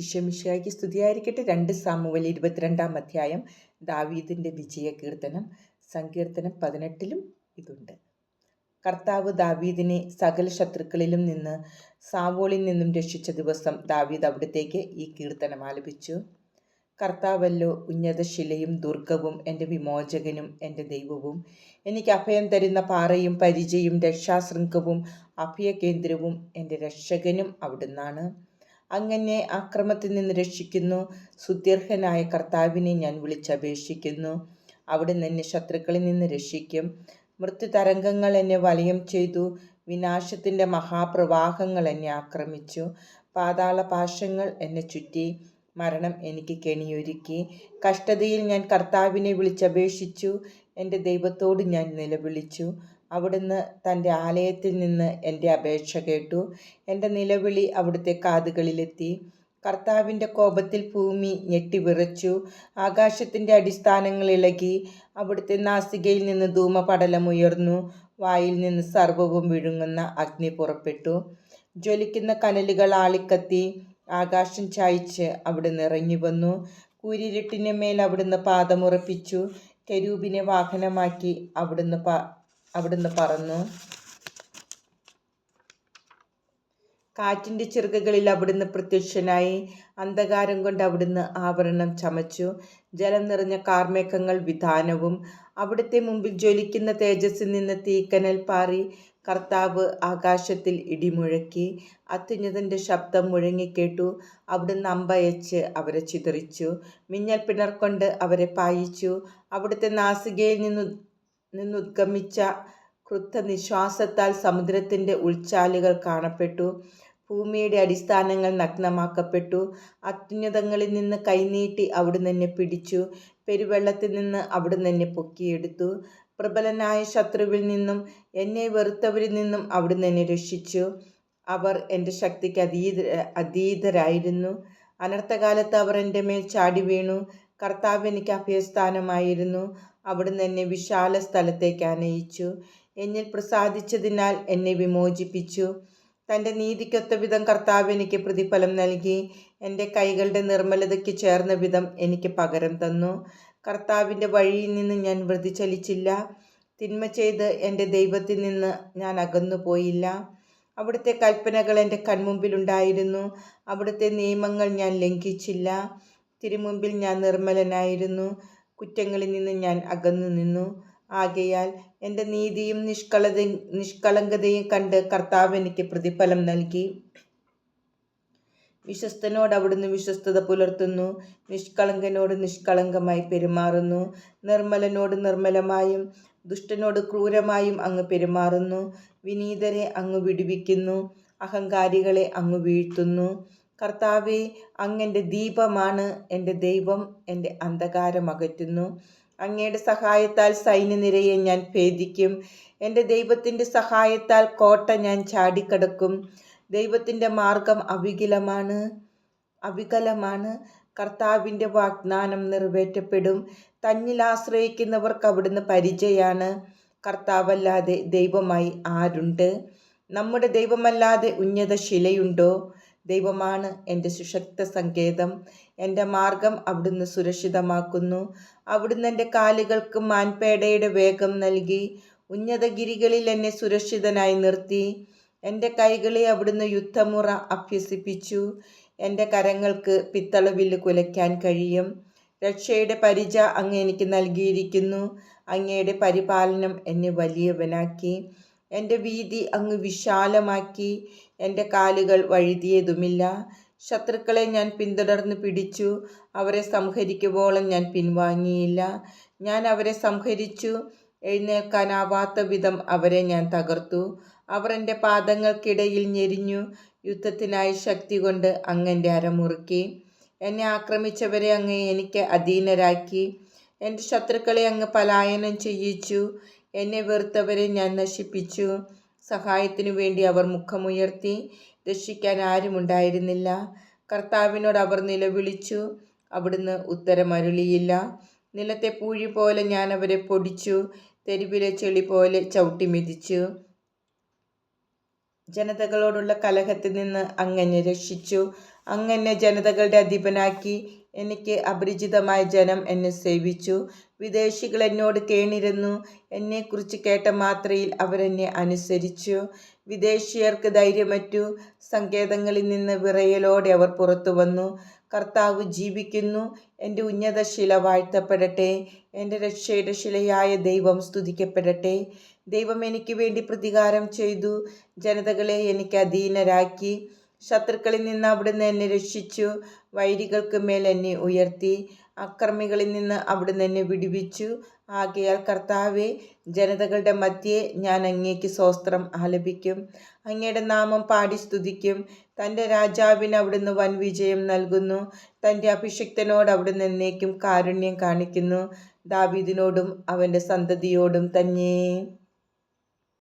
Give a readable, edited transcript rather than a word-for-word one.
ഈശോമിശിഹായ്ക്ക് സ്തുതിയായിരിക്കട്ടെ. 2 സാമുവേൽ 22 അധ്യായം ദാവീദിൻ്റെ വിജയ കീർത്തനം. സങ്കീർത്തനം 18 ഇതുണ്ട്. കർത്താവ് ദാവീദിനെ സകല ശത്രുക്കളിലും നിന്ന് സാവോളിൽ നിന്നും രക്ഷിച്ച ദിവസം ദാവീദ് അവിടത്തേക്ക് ഈ കീർത്തനം ആലപിച്ചു. കർത്താവല്ലോ ഉന്നതശിലയും ദുർഗവും എൻ്റെ വിമോചകനും എൻ്റെ ദൈവവും, എനിക്ക് അഭയം തരുന്ന പാറയും പരിചയും രക്ഷാശൃംഖവും അഭയകേന്ദ്രവും എൻ്റെ രക്ഷകനും അവിടുന്നാണ്. അങ്ങനെ അക്രമത്തിൽ നിന്ന് രക്ഷിക്കുന്നു. സുദീർഘനായ കർത്താവിനെ ഞാൻ വിളിച്ചപേക്ഷിക്കുന്നു. അവിടുന്ന് എന്നെ ശത്രുക്കളിൽ നിന്ന് രക്ഷിക്കും. മൃത്യുതരംഗങ്ങൾ എന്നെ വലയം ചെയ്തു. വിനാശത്തിൻ്റെ മഹാപ്രവാഹങ്ങൾ എന്നെ ആക്രമിച്ചു. പാതാളപാശങ്ങൾ എന്നെ ചുറ്റി. മരണം എനിക്ക് കെണിയൊരുക്കി. കഷ്ടതയിൽ ഞാൻ കർത്താവിനെ വിളിച്ചപേക്ഷിച്ചു. എൻ്റെ ദൈവത്തോട് ഞാൻ നിലവിളിച്ചു. അവിടുന്ന് തൻ്റെ ആലയത്തിൽ നിന്ന് എൻ്റെ അപേക്ഷ കേട്ടു. എൻ്റെ നിലവിളി അവിടുത്തെ കാതുകളിലെത്തി. കർത്താവിൻ്റെ കോപത്തിൽ ഭൂമി ഞെട്ടിവിറച്ചു. ആകാശത്തിൻ്റെ അടിസ്ഥാനങ്ങൾ ഇളകി. അവിടുത്തെ നാസികയിൽ നിന്ന് ധൂമപടലമുയർന്നു. വായിൽ നിന്ന് സർവ്വവും വിഴുങ്ങുന്ന അഗ്നി പുറപ്പെട്ടു. ജ്വലിക്കുന്ന കനലുകൾ ആളിക്കത്തി. ആകാശം ചായ്ച്ച് അവിടുന്ന് ഇറങ്ങി വന്നു. കൂരിരുട്ടിന് മേൽ അവിടുന്ന് പാദമുറപ്പിച്ചു. കെരൂബിനെ വാഹനമാക്കി അവിടുന്ന് പറന്നു. കാറ്റിൻ്റെ ചിറകുകളിൽ അവിടുന്ന് പ്രത്യക്ഷനായി. അന്ധകാരം കൊണ്ട് അവിടുന്ന് ആവരണം ചമച്ചു. ജലം നിറഞ്ഞ കാർമേഘങ്ങൾ വിധാനവും. അവിടുത്തെ മുമ്പിൽ ജ്വലിക്കുന്ന തേജസ്സിൽ നിന്ന് തീക്കനൽ പാറി. കർത്താവ് ആകാശത്തിൽ ഇടിമുഴക്കി. അത്യുന്നതൻ്റെ ശബ്ദം മുഴങ്ങിക്കേട്ടു. അവിടുന്ന് അമ്പയച്ച് അവരെ ചിതറിച്ചു. മിന്നൽ പിണർക്കൊണ്ട് അവരെ പായിച്ചു. അവിടുത്തെ നാസികയിൽ നിന്നുദ്ഗമിച്ച ക്രുദ്ധനിശ്വാസത്താൽ സമുദ്രത്തിൻ്റെ ഉൾച്ചാലുകൾ കാണപ്പെട്ടു. ഭൂമിയുടെ അടിസ്ഥാനങ്ങൾ നഗ്നമാക്കപ്പെട്ടു. അത്യുന്നതങ്ങളിൽ നിന്ന് കൈനീട്ടി അവിടുന്ന് എന്നെ പിടിച്ചു. പെരുവെള്ളത്തിൽ നിന്ന് അവിടുന്ന് എന്നെ പൊക്കിയെടുത്തു. പ്രബലനായ ശത്രുവിൽ നിന്നും എന്നെ വെറുത്തവരിൽ നിന്നും അവിടുന്ന് എന്നെ രക്ഷിച്ചു. അവർ എൻ്റെ ശക്തിക്ക് അതീതരായിരുന്നു. അനർത്ഥകാലത്ത് അവർ എൻ്റെ മേൽ ചാടി വീണു. കർത്താവ് എനിക്ക് അഭയസ്ഥാനമായിരുന്നു. അവിടുന്ന് എന്നെ വിശാല സ്ഥലത്തേക്ക് ആനയിച്ചു. എന്നിൽ പ്രസാദിച്ചതിനാൽ എന്നെ വിമോചിപ്പിച്ചു. തൻ്റെ നീതിക്കൊത്ത വിധം കർത്താവ് എനിക്ക് പ്രതിഫലം നൽകി. എൻ്റെ കൈകളുടെ നിർമ്മലതയ്ക്ക് ചേർന്ന വിധം എനിക്ക് പകരം തന്നു. കർത്താവിൻ്റെ വഴിയിൽ നിന്ന് ഞാൻ വ്യതിചലിച്ചില്ല. തിന്മ ചെയ്ത് എൻ്റെ ദൈവത്തിൽ നിന്ന് ഞാൻ അകന്നുപോയില്ല. അവിടുത്തെ കൽപ്പനകൾ എൻ്റെ കൺമുമ്പിലുണ്ടായിരുന്നു. അവിടുത്തെ നിയമങ്ങൾ ഞാൻ ലംഘിച്ചില്ല. തിരുമുമ്പിൽ ഞാൻ നിർമ്മലനായിരുന്നു. കുറ്റങ്ങളിൽ നിന്ന് ഞാൻ അകന്നു നിന്നു. ആകയാൽ എൻ്റെ നീതിയും നിഷ്കളങ്കതയും കണ്ട് കർത്താവ് എനിക്ക് പ്രതിഫലം നൽകി. വിശ്വസ്തനോട് അവിടുന്ന് വിശ്വസ്തത പുലർത്തുന്നു. നിഷ്കളങ്കനോട് നിഷ്കളങ്കമായി പെരുമാറുന്നു. നിർമ്മലനോട് നിർമ്മലമായും ദുഷ്ടനോട് ക്രൂരമായും അങ്ങ് പെരുമാറുന്നു. വിനീതരെ അങ്ങ് വിടുവിക്കുന്നു. അഹങ്കാരികളെ അങ്ങ് വീഴ്ത്തുന്നു. കർത്താവേ, അങ്ങെൻ്റെ ദീപമാണ്. എൻ്റെ ദൈവം എൻ്റെ അന്ധകാരം അകറ്റുന്നു. അങ്ങയുടെ സഹായത്താൽ സൈന്യനിരയെ ഞാൻ ഭേദിക്കും. എൻ്റെ ദൈവത്തിൻ്റെ സഹായത്താൽ കോട്ട ഞാൻ ചാടിക്കടക്കും. ദൈവത്തിൻ്റെ മാർഗം അവികലമാണ്. കർത്താവിൻ്റെ വാഗ്ദാനം നിറവേറ്റപ്പെടും. തന്നിൽ ആശ്രയിക്കുന്നവർക്ക് അവിടുന്ന് പരിചയാണ്. കർത്താവല്ലാതെ ദൈവമായി ആരുണ്ട്? നമ്മുടെ ദൈവമല്ലാതെ ഉന്നത ശിലയുണ്ടോ? ദൈവമാണ് എൻ്റെ സുശക്ത സങ്കേതം. എൻ്റെ മാർഗം അവിടുന്ന് സുരക്ഷിതമാക്കുന്നു. അവിടുന്ന് എൻ്റെ കാലുകൾക്ക് മാൻപേടയുടെ വേഗം നൽകി. ഉന്നതഗിരികളിൽ എന്നെ സുരക്ഷിതനായി നിർത്തി. എൻ്റെ കൈകളെ അവിടുന്ന് യുദ്ധമുറ അഭ്യസിപ്പിച്ചു. എൻ്റെ കരങ്ങൾക്ക് പിത്തളവില്ല് കുലയ്ക്കാൻ കഴിയും. രക്ഷയുടെ പരിച അങ്ങ് എനിക്ക് നൽകിയിരിക്കുന്നു. അങ്ങയുടെ പരിപാലനം എന്നെ വലിയവനാക്കി. എൻ്റെ വീതി അങ്ങ് വിശാലമാക്കി. എൻ്റെ കാലുകൾ വഴുതിയതുമില്ല. ശത്രുക്കളെ ഞാൻ പിന്തുടർന്ന് പിടിച്ചു. അവരെ സംഹരിക്കുവോളം ഞാൻ പിൻവാങ്ങിയില്ല. ഞാൻ അവരെ സംഹരിച്ചു. എഴുന്നേൽക്കാനാവാത്ത വിധം അവരെ ഞാൻ തകർത്തു. അവർ എൻ്റെ പാദങ്ങൾക്കിടയിൽ ഞെരിഞ്ഞു. യുദ്ധത്തിനായി ശക്തി കൊണ്ട് അങ്ങെൻ്റെ അരമുറുക്കി. എന്നെ ആക്രമിച്ചവരെ അങ്ങ് എനിക്ക് അധീനരാക്കി. എൻ്റെ ശത്രുക്കളെ അങ്ങ് പലായനം ചെയ്യിച്ചു. എന്നെ വെറുത്തവരെ ഞാൻ നശിപ്പിച്ചു. സഹായത്തിനു വേണ്ടി അവർ മുഖമുയർത്തി. രക്ഷിക്കാൻ ആരുമുണ്ടായിരുന്നില്ല. കർത്താവിനോട് അവർ നിലവിളിച്ചു. അവിടുന്ന് ഉത്തരമരുളിയില്ല. നിലത്തെ പൂഴി പോലെ ഞാൻ അവരെ പൊടിച്ചു. തെരുവിലെ ചെളി പോലെ ചവിട്ടി മെതിച്ചു. ജനതകളോടുള്ള കലഹത്തിൽ നിന്ന് അങ്ങ് രക്ഷിച്ചു. അങ്ങ് എന്നെ ജനതകളുടെ അധിപനാക്കി. എനിക്ക് അപരിചിതമായ ജനം എന്നെ സേവിച്ചു. വിദേശികൾ എന്നോട് കേണിരുന്നു. എന്നെക്കുറിച്ച് കേട്ട മാത്രയിൽ അവരെന്നെ അനുസരിച്ചു. വിദേശീയർക്ക് ധൈര്യമറ്റു. സങ്കേതങ്ങളിൽ നിന്ന് വിറയലോടെ അവർ പുറത്തു വന്നു. കർത്താവ് ജീവിക്കുന്നു. എൻ്റെ ഉന്നത ശില വാഴ്ത്തപ്പെടട്ടെ. എൻ്റെ രക്ഷയുടെ ശിലയായ ദൈവം സ്തുതിക്കപ്പെടട്ടെ. ദൈവം എനിക്ക് വേണ്ടി പ്രതികാരം ചെയ്തു. ജനതകളെ എനിക്ക് അധീനരാക്കി. ശത്രുക്കളിൽ നിന്ന് അവിടുന്ന് എന്നെ രക്ഷിച്ചു. വൈരികൾക്ക് മേൽ എന്നെ ഉയർത്തി. അക്രമികളിൽ നിന്ന് അവിടുന്ന് എന്നെ വിടുവിച്ചു. ആകയാൽ കർത്താവേ, ജനതകളുടെ മധ്യേ ഞാൻ അങ്ങേക്ക് സ്തോത്രം ആലപിക്കും. അങ്ങയുടെ നാമം പാടി സ്തുതിക്കും. തൻ്റെ രാജാവിന് അവിടുന്ന് വൻ വിജയം നൽകുന്നു. തൻ്റെ അഭിഷിക്തനോട് അവിടുന്ന് എന്നേക്കും കാരുണ്യം കാണിക്കുന്നു. ദാവീദിനോടും അവൻ്റെ സന്തതിയോടും തന്നെ.